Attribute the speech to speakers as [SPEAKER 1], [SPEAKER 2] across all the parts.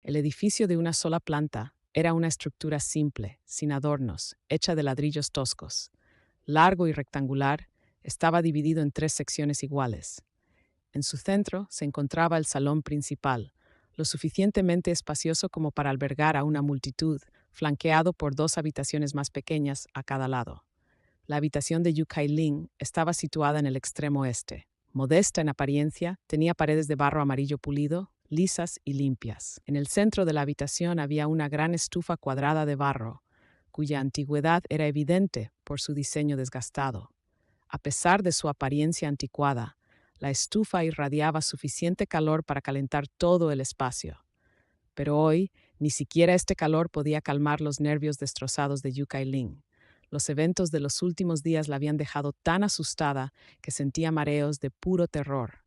[SPEAKER 1] El edificio de una sola planta era una estructura simple, sin adornos, hecha de ladrillos toscos. Largo y rectangular, estaba dividido en 3 secciones iguales. En su centro se encontraba el salón principal, lo suficientemente espacioso como para albergar a una multitud, flanqueado por 2 habitaciones más pequeñas a cada lado. La habitación de Yu Kai-ling estaba situada en el extremo este. Modesta en apariencia, tenía paredes de barro amarillo pulido, lisas y limpias. En el centro de la habitación había una gran estufa cuadrada de barro, cuya antigüedad era evidente por su diseño desgastado. A pesar de su apariencia anticuada, la estufa irradiaba suficiente calor para calentar todo el espacio. Pero hoy, ni siquiera este calor podía calmar los nervios destrozados de Yu Kai-ling. Los eventos de los últimos días la habían dejado tan asustada que sentía mareos de puro terror.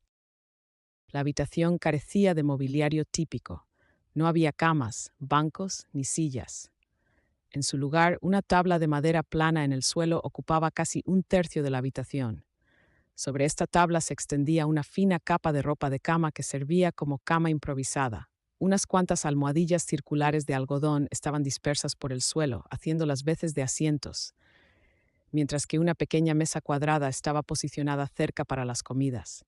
[SPEAKER 1] La habitación carecía de mobiliario típico. No había camas, bancos ni sillas. En su lugar, una tabla de madera plana en el suelo ocupaba casi un tercio de la habitación. Sobre esta tabla se extendía una fina capa de ropa de cama que servía como cama improvisada. Unas cuantas almohadillas circulares de algodón estaban dispersas por el suelo, haciendo las veces de asientos, mientras que una pequeña mesa cuadrada estaba posicionada cerca para las comidas.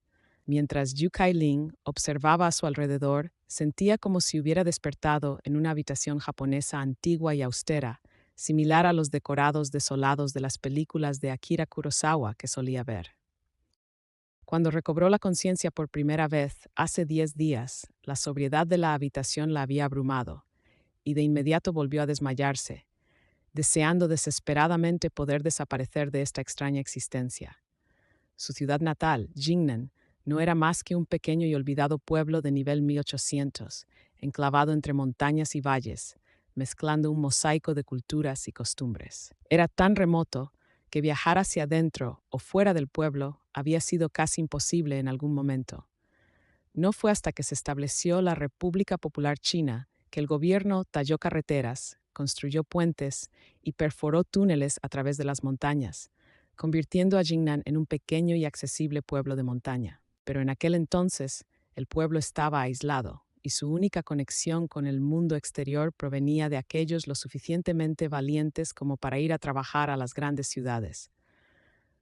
[SPEAKER 1] Mientras Yu Kai-ling observaba a su alrededor, sentía como si hubiera despertado en una habitación japonesa antigua y austera, similar a los decorados desolados de las películas de Akira Kurosawa que solía ver. Cuando recobró la conciencia por primera vez, hace 10 días, la sobriedad de la habitación la había abrumado, y de inmediato volvió a desmayarse, deseando desesperadamente poder desaparecer de esta extraña existencia. Su ciudad natal, Jingnan, no era más que un pequeño y olvidado pueblo de nivel 1800, enclavado entre montañas y valles, mezclando un mosaico de culturas y costumbres. Era tan remoto que viajar hacia adentro o fuera del pueblo había sido casi imposible en algún momento. No fue hasta que se estableció la República Popular China que el gobierno talló carreteras, construyó puentes y perforó túneles a través de las montañas, convirtiendo a Jingnan en un pequeño y accesible pueblo de montaña. Pero en aquel entonces, el pueblo estaba aislado, y su única conexión con el mundo exterior provenía de aquellos lo suficientemente valientes como para ir a trabajar a las grandes ciudades.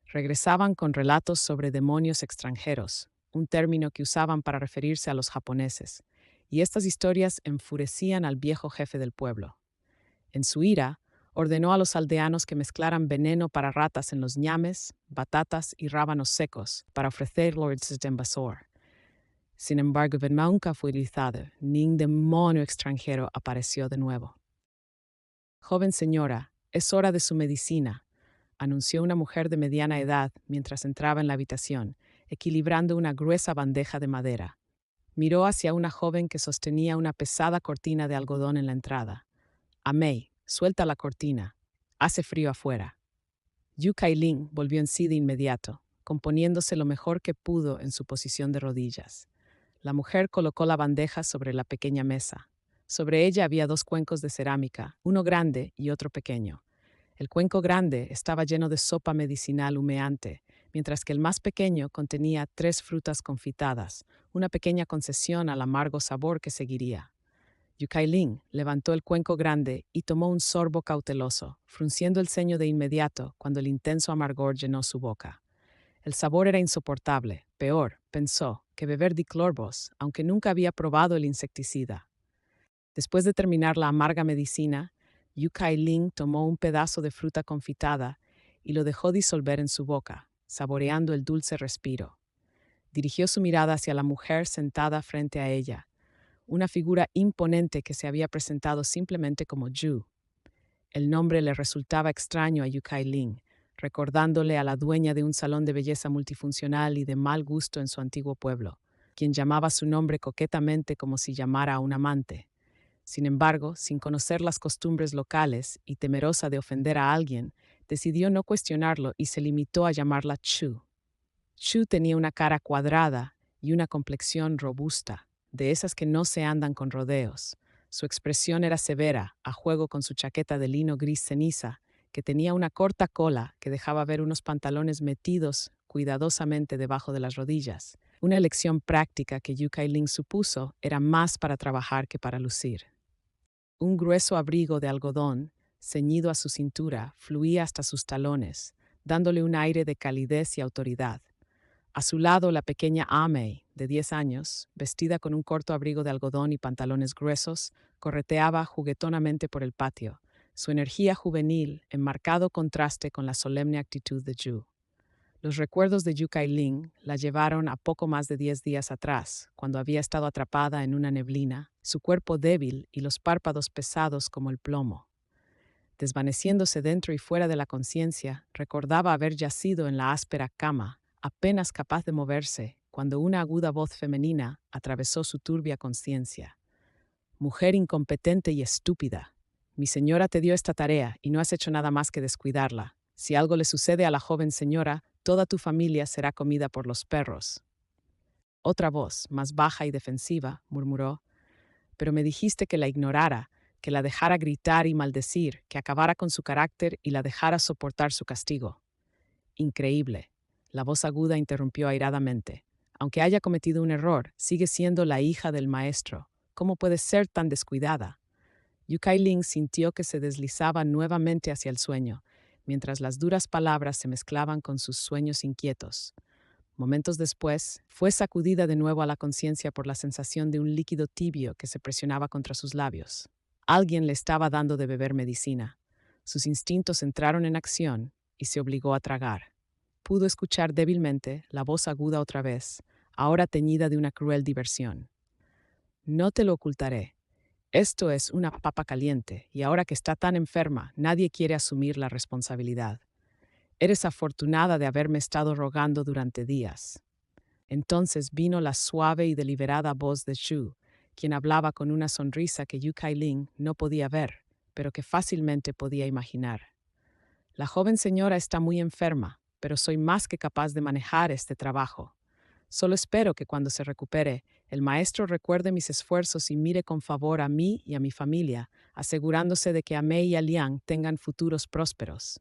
[SPEAKER 1] Regresaban con relatos sobre demonios extranjeros, un término que usaban para referirse a los japoneses, y estas historias enfurecían al viejo jefe del pueblo. En su ira, ordenó a los aldeanos que mezclaran veneno para ratas en los ñames, batatas y rábanos secos para ofrecerlos de invasor. Sin embargo, nunca fue utilizado, ni un demonio extranjero apareció de nuevo. «Joven señora, es hora de su medicina», anunció una mujer de mediana edad mientras entraba en la habitación, equilibrando una gruesa bandeja de madera. Miró hacia una joven que sostenía una pesada cortina de algodón en la entrada. «Amei, suelta la cortina. Hace frío afuera». Yu Kai-ling volvió en sí de inmediato, componiéndose lo mejor que pudo en su posición de rodillas. La mujer colocó la bandeja sobre la pequeña mesa. Sobre ella había 2 cuencos de cerámica, uno grande y otro pequeño. El cuenco grande estaba lleno de sopa medicinal humeante, mientras que el más pequeño contenía 3 frutas confitadas, una pequeña concesión al amargo sabor que seguiría. Yu Kai-ling levantó el cuenco grande y tomó un sorbo cauteloso, frunciendo el ceño de inmediato cuando el intenso amargor llenó su boca. El sabor era insoportable, peor, pensó, que beber diclorvos, aunque nunca había probado el insecticida. Después de terminar la amarga medicina, Yu Kai-ling tomó un pedazo de fruta confitada y lo dejó disolver en su boca, saboreando el dulce respiro. Dirigió su mirada hacia la mujer sentada frente a ella, una figura imponente que se había presentado simplemente como Yu. El nombre le resultaba extraño a Yu Kai-ling, recordándole a la dueña de un salón de belleza multifuncional y de mal gusto en su antiguo pueblo, quien llamaba su nombre coquetamente como si llamara a un amante. Sin embargo, sin conocer las costumbres locales y temerosa de ofender a alguien, decidió no cuestionarlo y se limitó a llamarla Chu. Chu tenía una cara cuadrada y una complexión robusta, de esas que no se andan con rodeos. Su expresión era severa, a juego con su chaqueta de lino gris ceniza, que tenía una corta cola que dejaba ver unos pantalones metidos cuidadosamente debajo de las rodillas. Una elección práctica que Yu Kai-ling supuso era más para trabajar que para lucir. Un grueso abrigo de algodón, ceñido a su cintura, fluía hasta sus talones, dándole un aire de calidez y autoridad. A su lado, la pequeña Amei, de 10 años, vestida con un corto abrigo de algodón y pantalones gruesos, correteaba juguetonamente por el patio, su energía juvenil en marcado contraste con la solemne actitud de Yu. Los recuerdos de Yu Kai-ling la llevaron a poco más de 10 días atrás, cuando había estado atrapada en una neblina, su cuerpo débil y los párpados pesados como el plomo. Desvaneciéndose dentro y fuera de la conciencia, recordaba haber yacido en la áspera cama, apenas capaz de moverse, cuando una aguda voz femenina atravesó su turbia conciencia. Mujer incompetente y estúpida. Mi señora te dio esta tarea y no has hecho nada más que descuidarla. Si algo le sucede a la joven señora, toda tu familia será comida por los perros. Otra voz, más baja y defensiva, murmuró, pero me dijiste que la ignorara, que la dejara gritar y maldecir, que acabara con su carácter y la dejara soportar su castigo. Increíble. La voz aguda interrumpió airadamente. Aunque haya cometido un error, sigue siendo la hija del maestro. ¿Cómo puede ser tan descuidada? Yu Kai-ling sintió que se deslizaba nuevamente hacia el sueño, mientras las duras palabras se mezclaban con sus sueños inquietos. Momentos después, fue sacudida de nuevo a la conciencia por la sensación de un líquido tibio que se presionaba contra sus labios. Alguien le estaba dando de beber medicina. Sus instintos entraron en acción y se obligó a tragar. Pudo escuchar débilmente la voz aguda otra vez, ahora teñida de una cruel diversión. No te lo ocultaré. Esto es una papa caliente, y ahora que está tan enferma, nadie quiere asumir la responsabilidad. Eres afortunada de haberme estado rogando durante días. Entonces vino la suave y deliberada voz de Shu, quien hablaba con una sonrisa que Yu Kai-ling no podía ver, pero que fácilmente podía imaginar. La joven señora está muy enferma, pero soy más que capaz de manejar este trabajo. Solo espero que cuando se recupere, el maestro recuerde mis esfuerzos y mire con favor a mí y a mi familia, asegurándose de que a Mei y a Liang tengan futuros prósperos.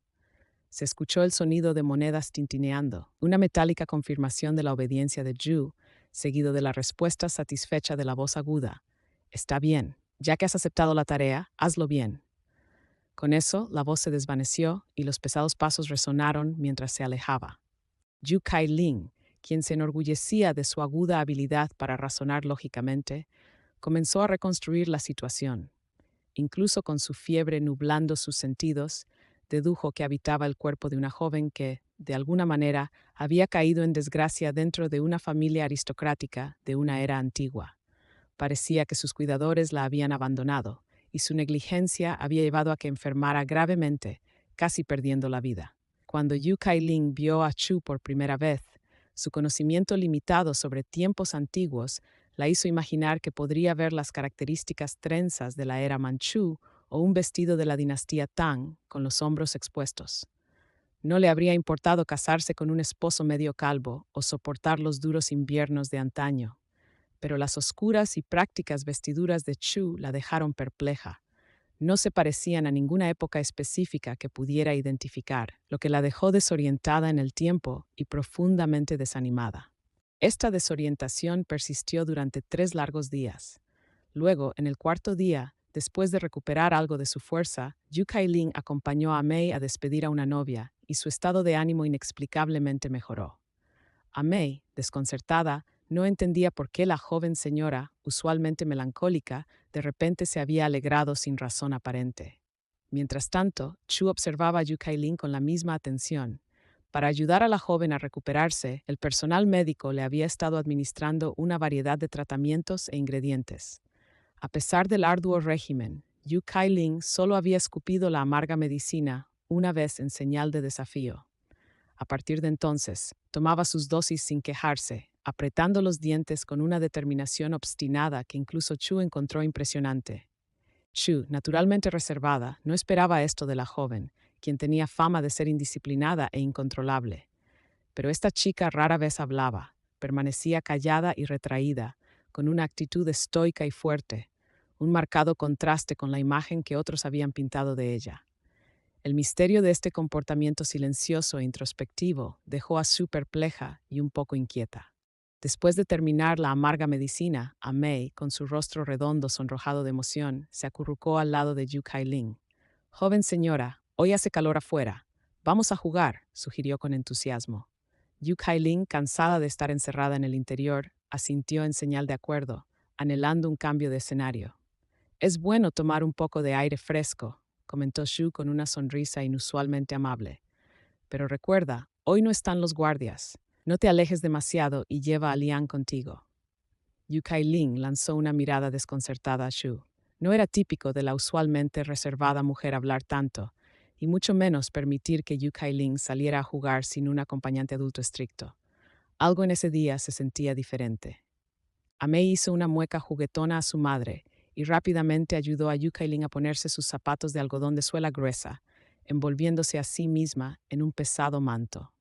[SPEAKER 1] Se escuchó el sonido de monedas tintineando, una metálica confirmación de la obediencia de Zhu, seguido de la respuesta satisfecha de la voz aguda. Está bien, ya que has aceptado la tarea, hazlo bien. Con eso, la voz se desvaneció y los pesados pasos resonaron mientras se alejaba. Yu Kai-ling, quien se enorgullecía de su aguda habilidad para razonar lógicamente, comenzó a reconstruir la situación. Incluso con su fiebre nublando sus sentidos, dedujo que habitaba el cuerpo de una joven que, de alguna manera, había caído en desgracia dentro de una familia aristocrática de una era antigua. Parecía que sus cuidadores la habían abandonado, y su negligencia había llevado a que enfermara gravemente, casi perdiendo la vida. Cuando Yu Kai-ling vio a Chu por primera vez, su conocimiento limitado sobre tiempos antiguos la hizo imaginar que podría ver las características trenzas de la era Manchú o un vestido de la dinastía Tang con los hombros expuestos. No le habría importado casarse con un esposo medio calvo o soportar los duros inviernos de antaño, pero las oscuras y prácticas vestiduras de Chu la dejaron perpleja. No se parecían a ninguna época específica que pudiera identificar, lo que la dejó desorientada en el tiempo y profundamente desanimada. Esta desorientación persistió durante 3 largos días. Luego, en el cuarto día, después de recuperar algo de su fuerza, Yu Kai-ling acompañó a Mei a despedir a una novia y su estado de ánimo inexplicablemente mejoró. A Mei, desconcertada, no entendía por qué la joven señora, usualmente melancólica, de repente se había alegrado sin razón aparente. Mientras tanto, Chu observaba a Yu Kai-ling con la misma atención. Para ayudar a la joven a recuperarse, el personal médico le había estado administrando una variedad de tratamientos e ingredientes. A pesar del arduo régimen, Yu Kai-ling solo había escupido la amarga medicina una vez en señal de desafío. A partir de entonces, tomaba sus dosis sin quejarse, apretando los dientes con una determinación obstinada que incluso Chu encontró impresionante. Chu, naturalmente reservada, no esperaba esto de la joven, quien tenía fama de ser indisciplinada e incontrolable. Pero esta chica rara vez hablaba, permanecía callada y retraída, con una actitud estoica y fuerte, un marcado contraste con la imagen que otros habían pintado de ella. El misterio de este comportamiento silencioso e introspectivo dejó a Sue perpleja y un poco inquieta. Después de terminar la amarga medicina, Amei, con su rostro redondo sonrojado de emoción, se acurrucó al lado de Yu Kai-ling. «Joven señora, hoy hace calor afuera. Vamos a jugar», sugirió con entusiasmo. Yu Kai-ling, cansada de estar encerrada en el interior, asintió en señal de acuerdo, anhelando un cambio de escenario. «Es bueno tomar un poco de aire fresco», comentó Shu con una sonrisa inusualmente amable. «Pero recuerda, hoy no están los guardias. No te alejes demasiado y lleva a Liang contigo». Yu Kai-ling lanzó una mirada desconcertada a Shu. No era típico de la usualmente reservada mujer hablar tanto, y mucho menos permitir que Yu Kai-ling saliera a jugar sin un acompañante adulto estricto. Algo en ese día se sentía diferente. Amei hizo una mueca juguetona a su madre y rápidamente ayudó a Yu Kai-ling a ponerse sus zapatos de algodón de suela gruesa, envolviéndose a sí misma en un pesado manto.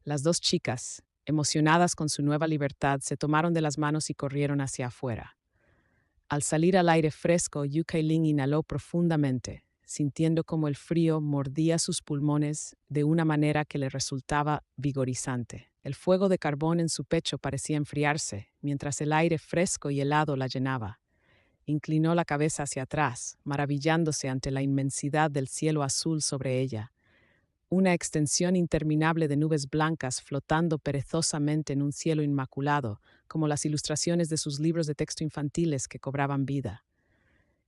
[SPEAKER 1] Las dos chicas, emocionadas con su nueva libertad, se tomaron de las manos y corrieron hacia afuera. Al salir al aire fresco, Yu Kai-ling inhaló profundamente, sintiendo como el frío mordía sus pulmones de una manera que le resultaba vigorizante. El fuego de carbón en su pecho parecía enfriarse, mientras el aire fresco y helado la llenaba. Inclinó la cabeza hacia atrás, maravillándose ante la inmensidad del cielo azul sobre ella. Una extensión interminable de nubes blancas flotando perezosamente en un cielo inmaculado, como las ilustraciones de sus libros de texto infantiles que cobraban vida.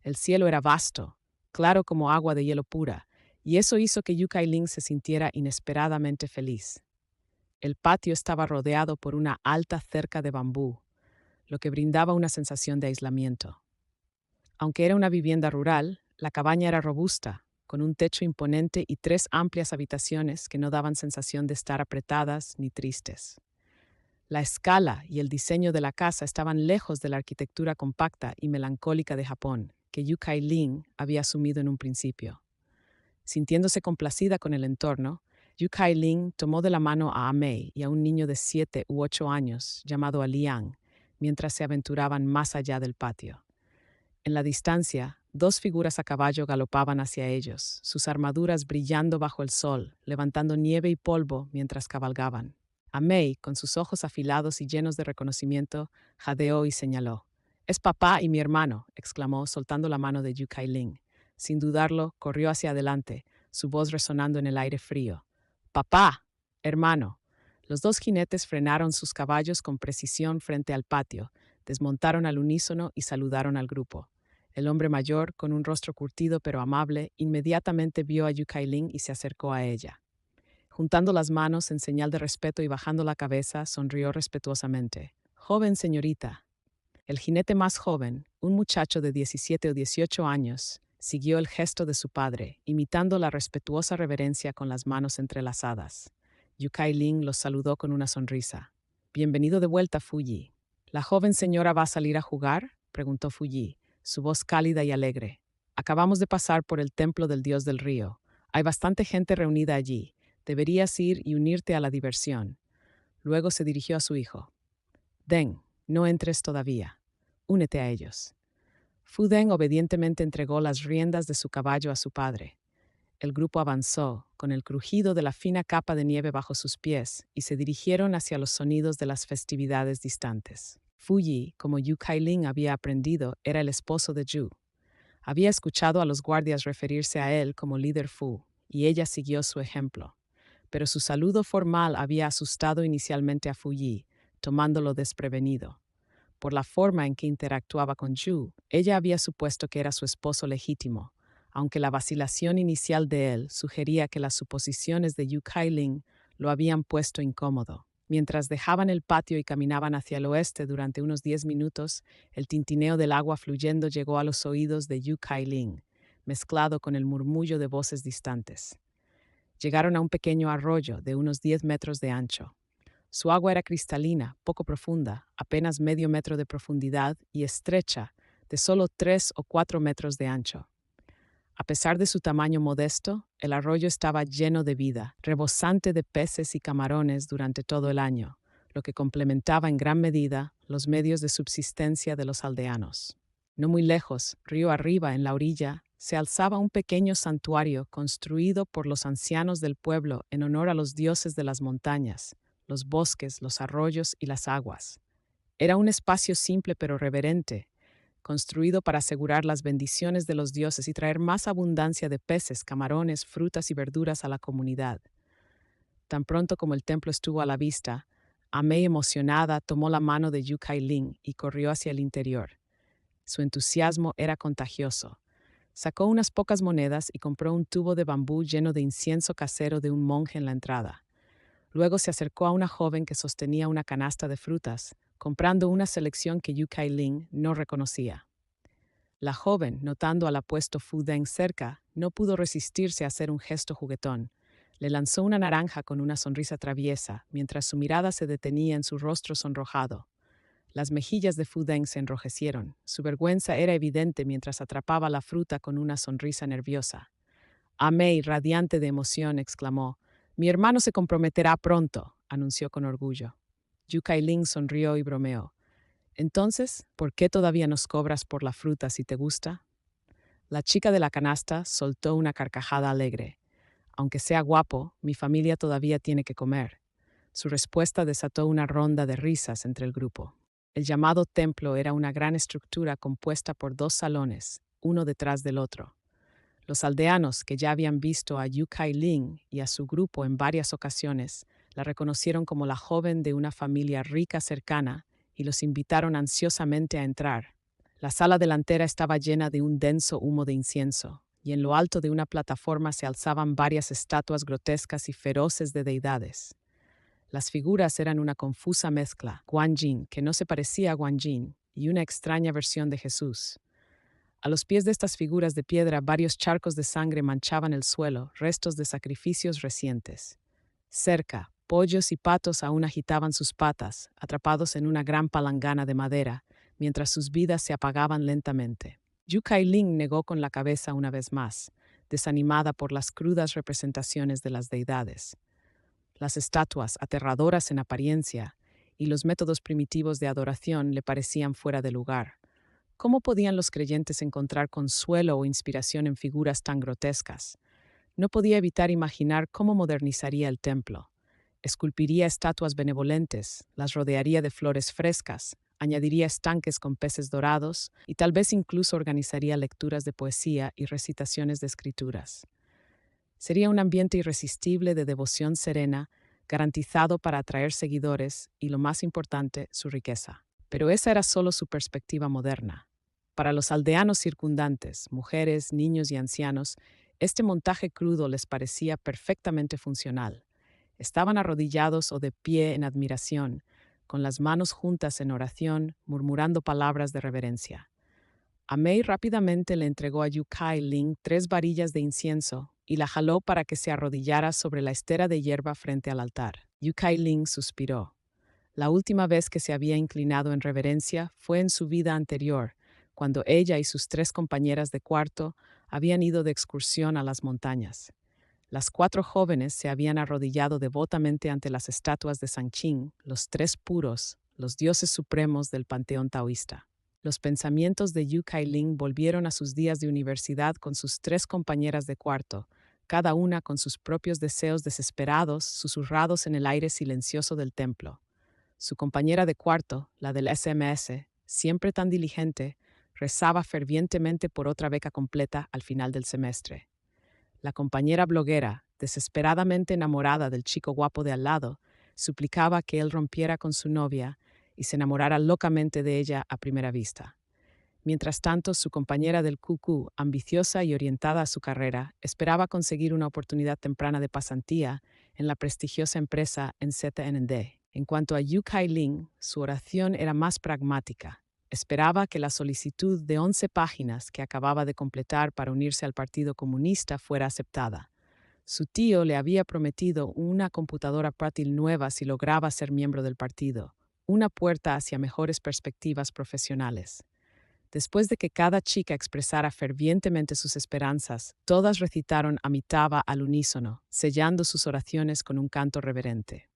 [SPEAKER 1] El cielo era vasto, claro como agua de hielo pura, y eso hizo que Yu Kai-ling se sintiera inesperadamente feliz. El patio estaba rodeado por una alta cerca de bambú, lo que brindaba una sensación de aislamiento. Aunque era una vivienda rural, la cabaña era robusta, con un techo imponente y 3 amplias habitaciones que no daban sensación de estar apretadas ni tristes. La escala y el diseño de la casa estaban lejos de la arquitectura compacta y melancólica de Japón, que Yu Kai-ling había asumido en un principio. Sintiéndose complacida con el entorno, Yu Kai-ling tomó de la mano a Amei y a un niño de 7 u 8 años llamado Liang, mientras se aventuraban más allá del patio. En la distancia, 2 figuras a caballo galopaban hacia ellos, sus armaduras brillando bajo el sol, levantando nieve y polvo mientras cabalgaban. Amei, con sus ojos afilados y llenos de reconocimiento, jadeó y señaló. «Es papá y mi hermano», exclamó, soltando la mano de Yu Kai-ling. Sin dudarlo, corrió hacia adelante, su voz resonando en el aire frío. «¡Papá! ¡Hermano!». Los 2 jinetes frenaron sus caballos con precisión frente al patio, desmontaron al unísono y saludaron al grupo. El hombre mayor, con un rostro curtido pero amable, inmediatamente vio a Yu Kai-ling y se acercó a ella. Juntando las manos en señal de respeto y bajando la cabeza, sonrió respetuosamente. «Joven señorita». El jinete más joven, un muchacho de 17 o 18 años, siguió el gesto de su padre, imitando la respetuosa reverencia con las manos entrelazadas. Yu Kai-ling los saludó con una sonrisa. «Bienvenido de vuelta, Fuyi». «¿La joven señora va a salir a jugar?», preguntó Fuyi, su voz cálida y alegre. «Acabamos de pasar por el templo del dios del río. Hay bastante gente reunida allí. Deberías ir y unirte a la diversión». Luego se dirigió a su hijo. «Deng, no entres todavía. Únete a ellos». Fu Deng obedientemente entregó las riendas de su caballo a su padre. El grupo avanzó, con el crujido de la fina capa de nieve bajo sus pies, y se dirigieron hacia los sonidos de las festividades distantes. Fuyi, como Yu Kai-ling había aprendido, era el esposo de Yu. Había escuchado a los guardias referirse a él como líder Fu, y ella siguió su ejemplo. Pero su saludo formal había asustado inicialmente a Fuyi, tomándolo desprevenido. Por la forma en que interactuaba con Yu, ella había supuesto que era su esposo legítimo, aunque la vacilación inicial de él sugería que las suposiciones de Yu Kai-ling lo habían puesto incómodo. Mientras dejaban el patio y caminaban hacia el oeste durante unos 10 minutos, el tintineo del agua fluyendo llegó a los oídos de Yu Kai-ling, mezclado con el murmullo de voces distantes. Llegaron a un pequeño arroyo de unos 10 metros de ancho. Su agua era cristalina, poco profunda, apenas medio metro de profundidad y estrecha, de solo 3 o 4 metros de ancho. A pesar de su tamaño modesto, el arroyo estaba lleno de vida, rebosante de peces y camarones durante todo el año, lo que complementaba en gran medida los medios de subsistencia de los aldeanos. No muy lejos, río arriba, en la orilla, se alzaba un pequeño santuario construido por los ancianos del pueblo en honor a los dioses de las montañas, los bosques, los arroyos y las aguas. Era un espacio simple pero reverente, construido para asegurar las bendiciones de los dioses y traer más abundancia de peces, camarones, frutas y verduras a la comunidad. Tan pronto como el templo estuvo a la vista, Amei, emocionada, tomó la mano de Yu Kai-ling y corrió hacia el interior. Su entusiasmo era contagioso. Sacó unas pocas monedas y compró un tubo de bambú lleno de incienso casero de un monje en la entrada. Luego se acercó a una joven que sostenía una canasta de frutas, comprando una selección que Yu Kai-ling no reconocía. La joven, notando al apuesto Fu Deng cerca, no pudo resistirse a hacer un gesto juguetón. Le lanzó una naranja con una sonrisa traviesa, mientras su mirada se detenía en su rostro sonrojado. Las mejillas de Fu Deng se enrojecieron. Su vergüenza era evidente mientras atrapaba la fruta con una sonrisa nerviosa. Amei, radiante de emoción, exclamó: «Mi hermano se comprometerá pronto», anunció con orgullo. Yu Kai-ling sonrió y bromeó: «Entonces, ¿por qué todavía nos cobras por la fruta si te gusta?» La chica de la canasta soltó una carcajada alegre. «Aunque sea guapo, mi familia todavía tiene que comer». Su respuesta desató una ronda de risas entre el grupo. El llamado templo era una gran estructura compuesta por 2 salones, uno detrás del otro. Los aldeanos, que ya habían visto a Yu Kai-ling y a su grupo en varias ocasiones, la reconocieron como la joven de una familia rica cercana y los invitaron ansiosamente a entrar. La sala delantera estaba llena de un denso humo de incienso, y en lo alto de una plataforma se alzaban varias estatuas grotescas y feroces de deidades. Las figuras eran una confusa mezcla: Guanyin, que no se parecía a Guanyin, y una extraña versión de Jesús. A los pies de estas figuras de piedra, varios charcos de sangre manchaban el suelo, restos de sacrificios recientes. Cerca, pollos y patos aún agitaban sus patas, atrapados en una gran palangana de madera, mientras sus vidas se apagaban lentamente. Yu Kai-ling negó con la cabeza una vez más, desanimada por las crudas representaciones de las deidades. Las estatuas, aterradoras en apariencia, y los métodos primitivos de adoración le parecían fuera de lugar. ¿Cómo podían los creyentes encontrar consuelo o inspiración en figuras tan grotescas? No podía evitar imaginar cómo modernizaría el templo. Esculpiría estatuas benevolentes, las rodearía de flores frescas, añadiría estanques con peces dorados y tal vez incluso organizaría lecturas de poesía y recitaciones de escrituras. Sería un ambiente irresistible de devoción serena, garantizado para atraer seguidores y, lo más importante, su riqueza. Pero esa era solo su perspectiva moderna. Para los aldeanos circundantes, mujeres, niños y ancianos, este montaje crudo les parecía perfectamente funcional. Estaban arrodillados o de pie en admiración, con las manos juntas en oración, murmurando palabras de reverencia. Amei rápidamente le entregó a Yu Kai-ling 3 varillas de incienso y la jaló para que se arrodillara sobre la estera de hierba frente al altar. Yu Kai-ling suspiró. La última vez que se había inclinado en reverencia fue en su vida anterior, cuando ella y sus 3 compañeras de cuarto habían ido de excursión a las montañas. Las 4 jóvenes se habían arrodillado devotamente ante las estatuas de Sanqing, los 3 puros, los dioses supremos del panteón taoísta. Los pensamientos de Yu Kai-ling volvieron a sus días de universidad con sus 3 compañeras de cuarto, cada una con sus propios deseos desesperados susurrados en el aire silencioso del templo. Su compañera de cuarto, la del SMS, siempre tan diligente, rezaba fervientemente por otra beca completa al final del semestre. La compañera bloguera, desesperadamente enamorada del chico guapo de al lado, suplicaba que él rompiera con su novia y se enamorara locamente de ella a primera vista. Mientras tanto, su compañera del QQ, ambiciosa y orientada a su carrera, esperaba conseguir una oportunidad temprana de pasantía en la prestigiosa empresa en ZND. En cuanto a Yu Kai-ling, su oración era más pragmática. Esperaba que la solicitud de 11 páginas que acababa de completar para unirse al Partido Comunista fuera aceptada. Su tío le había prometido una computadora portátil nueva si lograba ser miembro del partido, una puerta hacia mejores perspectivas profesionales. Después de que cada chica expresara fervientemente sus esperanzas, todas recitaron Amitabha al unísono, sellando sus oraciones con un canto reverente.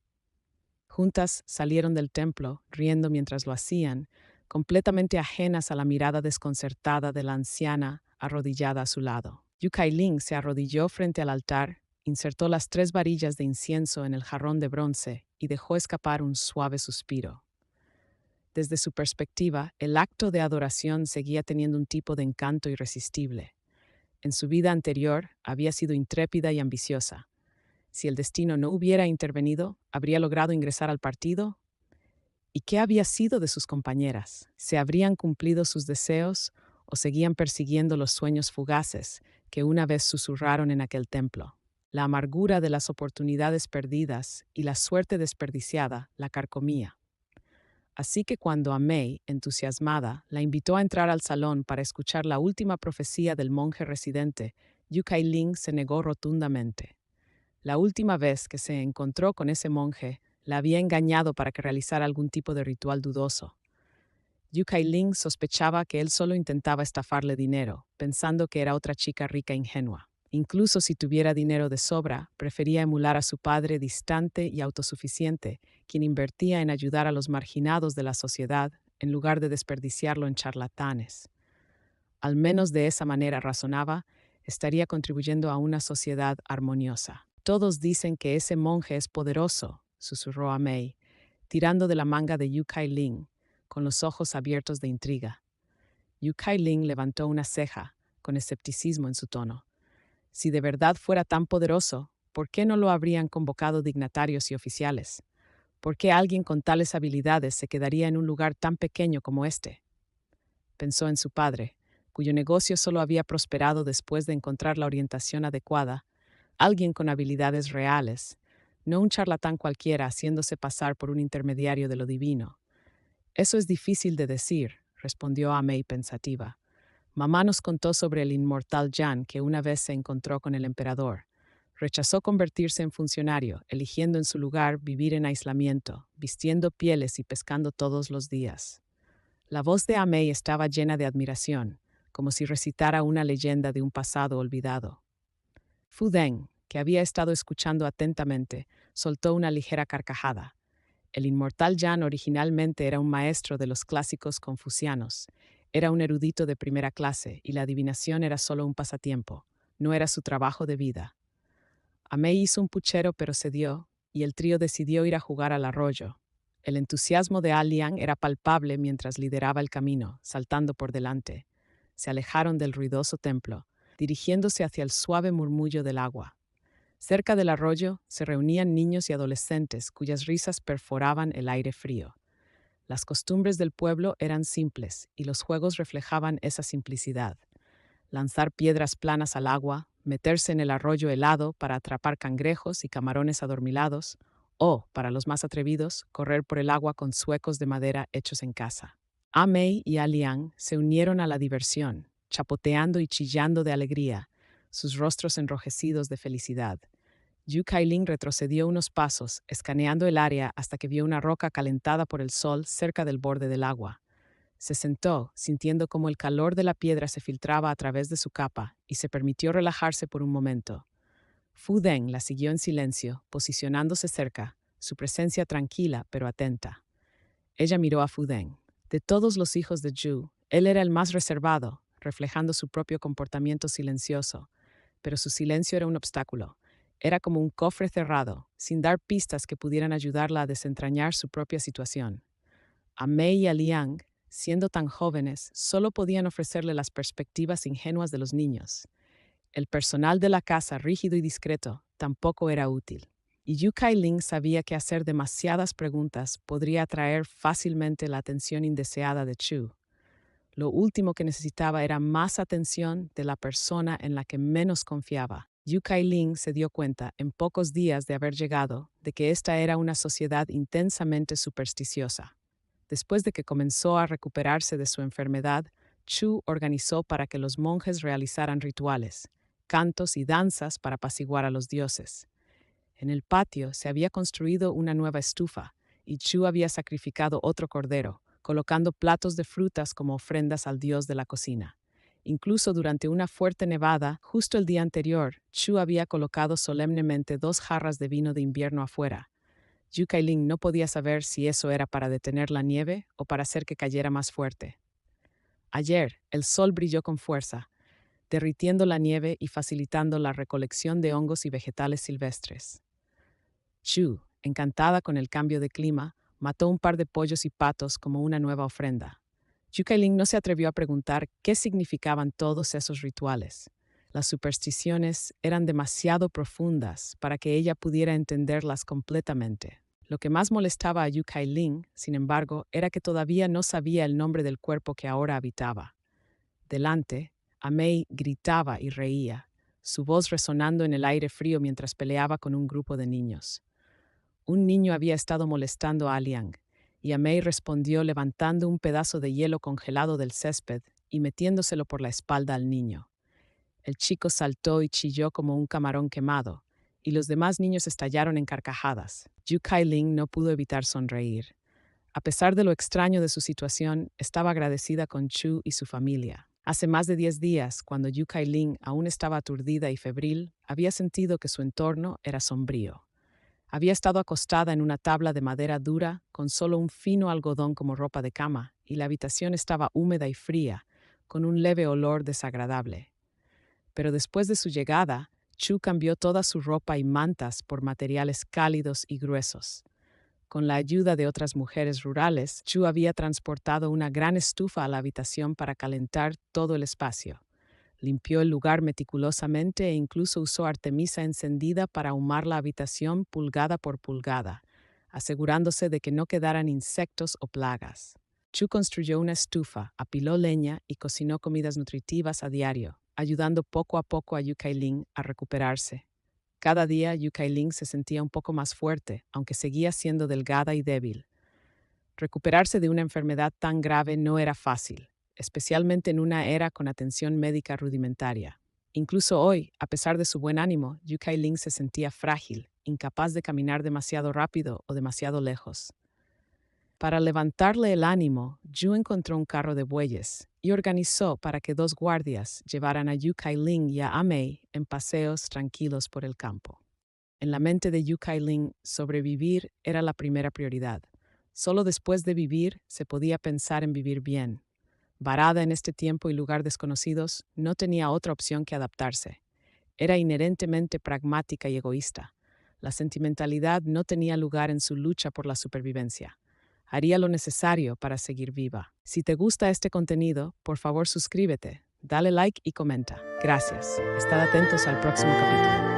[SPEAKER 1] Juntas salieron del templo, riendo mientras lo hacían, completamente ajenas a la mirada desconcertada de la anciana arrodillada a su lado. Yu Kai-ling se arrodilló frente al altar, insertó las 3 varillas de incienso en el jarrón de bronce y dejó escapar un suave suspiro. Desde su perspectiva, el acto de adoración seguía teniendo un tipo de encanto irresistible. En su vida anterior había sido intrépida y ambiciosa. Si el destino no hubiera intervenido, ¿habría logrado ingresar al partido? ¿Y qué había sido de sus compañeras? ¿Se habrían cumplido sus deseos o seguían persiguiendo los sueños fugaces que una vez susurraron en aquel templo? La amargura de las oportunidades perdidas y la suerte desperdiciada la carcomía. Así que cuando Amei, entusiasmada, la invitó a entrar al salón para escuchar la última profecía del monje residente, Yu Ling se negó rotundamente. La última vez que se encontró con ese monje, la había engañado para que realizara algún tipo de ritual dudoso. Yu Ling sospechaba que él solo intentaba estafarle dinero, pensando que era otra chica rica e ingenua. Incluso si tuviera dinero de sobra, prefería emular a su padre distante y autosuficiente, quien invertía en ayudar a los marginados de la sociedad en lugar de desperdiciarlo en charlatanes. Al menos de esa manera, razonaba, estaría contribuyendo a una sociedad armoniosa. Todos dicen que ese monje es poderoso, susurró a Mei, tirando de la manga de Yu Ling, con los ojos abiertos de intriga. Yu Ling levantó una ceja, con escepticismo en su tono. Si de verdad fuera tan poderoso, ¿por qué no lo habrían convocado dignatarios y oficiales? ¿Por qué alguien con tales habilidades se quedaría en un lugar tan pequeño como este? Pensó en su padre, cuyo negocio solo había prosperado después de encontrar la orientación adecuada, alguien con habilidades reales, no un charlatán cualquiera haciéndose pasar por un intermediario de lo divino. Eso es difícil de decir, respondió Amei pensativa. Mamá nos contó sobre el inmortal Jan que una vez se encontró con el emperador. Rechazó convertirse en funcionario, eligiendo en su lugar vivir en aislamiento, vistiendo pieles y pescando todos los días. La voz de Amei estaba llena de admiración, como si recitara una leyenda de un pasado olvidado. Fu Deng, que había estado escuchando atentamente, soltó una ligera carcajada. El inmortal Jan originalmente era un maestro de los clásicos confucianos. Era un erudito de primera clase y la adivinación era solo un pasatiempo, no era su trabajo de vida. Amei hizo un puchero pero cedió, y el trío decidió ir a jugar al arroyo. El entusiasmo de Liang era palpable mientras lideraba el camino, saltando por delante. Se alejaron del ruidoso templo, dirigiéndose hacia el suave murmullo del agua. Cerca del arroyo se reunían niños y adolescentes cuyas risas perforaban el aire frío. Las costumbres del pueblo eran simples y los juegos reflejaban esa simplicidad. Lanzar piedras planas al agua, meterse en el arroyo helado para atrapar cangrejos y camarones adormilados, o, para los más atrevidos, correr por el agua con zuecos de madera hechos en casa. Amei y Liang se unieron a la diversión, chapoteando y chillando de alegría, sus rostros enrojecidos de felicidad. Yu Ling retrocedió unos pasos, escaneando el área hasta que vio una roca calentada por el sol cerca del borde del agua. Se sentó, sintiendo cómo el calor de la piedra se filtraba a través de su capa, y se permitió relajarse por un momento. Fu Deng la siguió en silencio, posicionándose cerca, su presencia tranquila pero atenta. Ella miró a Fu Deng. De todos los hijos de Zhu, él era el más reservado, reflejando su propio comportamiento silencioso, pero su silencio era un obstáculo. Era como un cofre cerrado, sin dar pistas que pudieran ayudarla a desentrañar su propia situación. A Mei y a Liang, siendo tan jóvenes, solo podían ofrecerle las perspectivas ingenuas de los niños. El personal de la casa, rígido y discreto, tampoco era útil. Y Yu Ling sabía que hacer demasiadas preguntas podría atraer fácilmente la atención indeseada de Chu. Lo último que necesitaba era más atención de la persona en la que menos confiaba. Yu Ling se dio cuenta, en pocos días de haber llegado, de que esta era una sociedad intensamente supersticiosa. Después de que comenzó a recuperarse de su enfermedad, Chu organizó para que los monjes realizaran rituales, cantos y danzas para apaciguar a los dioses. En el patio se había construido una nueva estufa, y Chu había sacrificado otro cordero, colocando platos de frutas como ofrendas al dios de la cocina. Incluso durante una fuerte nevada, justo el día anterior, Chu había colocado solemnemente 2 jarras de vino de invierno afuera. Yu Ling no podía saber si eso era para detener la nieve o para hacer que cayera más fuerte. Ayer, el sol brilló con fuerza, derritiendo la nieve y facilitando la recolección de hongos y vegetales silvestres. Chu, encantada con el cambio de clima, mató un par de pollos y patos como una nueva ofrenda. Yu Kailing no se atrevió a preguntar qué significaban todos esos rituales. Las supersticiones eran demasiado profundas para que ella pudiera entenderlas completamente. Lo que más molestaba a Yu Kailing, sin embargo, era que todavía no sabía el nombre del cuerpo que ahora habitaba. Delante, Amei gritaba y reía, su voz resonando en el aire frío mientras peleaba con un grupo de niños. Un niño había estado molestando a Liang, y Amei respondió levantando un pedazo de hielo congelado del césped y metiéndoselo por la espalda al niño. El chico saltó y chilló como un camarón quemado, y los demás niños estallaron en carcajadas. Yu Kailing no pudo evitar sonreír. A pesar de lo extraño de su situación, estaba agradecida con Chu y su familia. Hace más de 10 días, cuando Yu Kailing aún estaba aturdida y febril, había sentido que su entorno era sombrío. Había estado acostada en una tabla de madera dura con solo un fino algodón como ropa de cama, y la habitación estaba húmeda y fría, con un leve olor desagradable. Pero después de su llegada, Chu cambió toda su ropa y mantas por materiales cálidos y gruesos. Con la ayuda de otras mujeres rurales, Chu había transportado una gran estufa a la habitación para calentar todo el espacio. Limpió el lugar meticulosamente e incluso usó artemisa encendida para ahumar la habitación pulgada por pulgada, asegurándose de que no quedaran insectos o plagas. Chu construyó una estufa, apiló leña y cocinó comidas nutritivas a diario, ayudando poco a poco a Yu Kailing a recuperarse. Cada día Yu Kailing se sentía un poco más fuerte, aunque seguía siendo delgada y débil. Recuperarse de una enfermedad tan grave no era fácil, especialmente en una era con atención médica rudimentaria. Incluso hoy, a pesar de su buen ánimo, Yu Kailing se sentía frágil, incapaz de caminar demasiado rápido o demasiado lejos. Para levantarle el ánimo, Yu encontró un carro de bueyes y organizó para que 2 guardias llevaran a Yu Kailing y a Amei en paseos tranquilos por el campo. En la mente de Yu Kailing, sobrevivir era la primera prioridad. Solo después de vivir se podía pensar en vivir bien. Varada en este tiempo y lugar desconocidos, no tenía otra opción que adaptarse. Era inherentemente pragmática y egoísta. La sentimentalidad no tenía lugar en su lucha por la supervivencia. Haría lo necesario para seguir viva. Si te gusta este contenido, por favor suscríbete, dale like y comenta. Gracias. Estad atentos al próximo capítulo.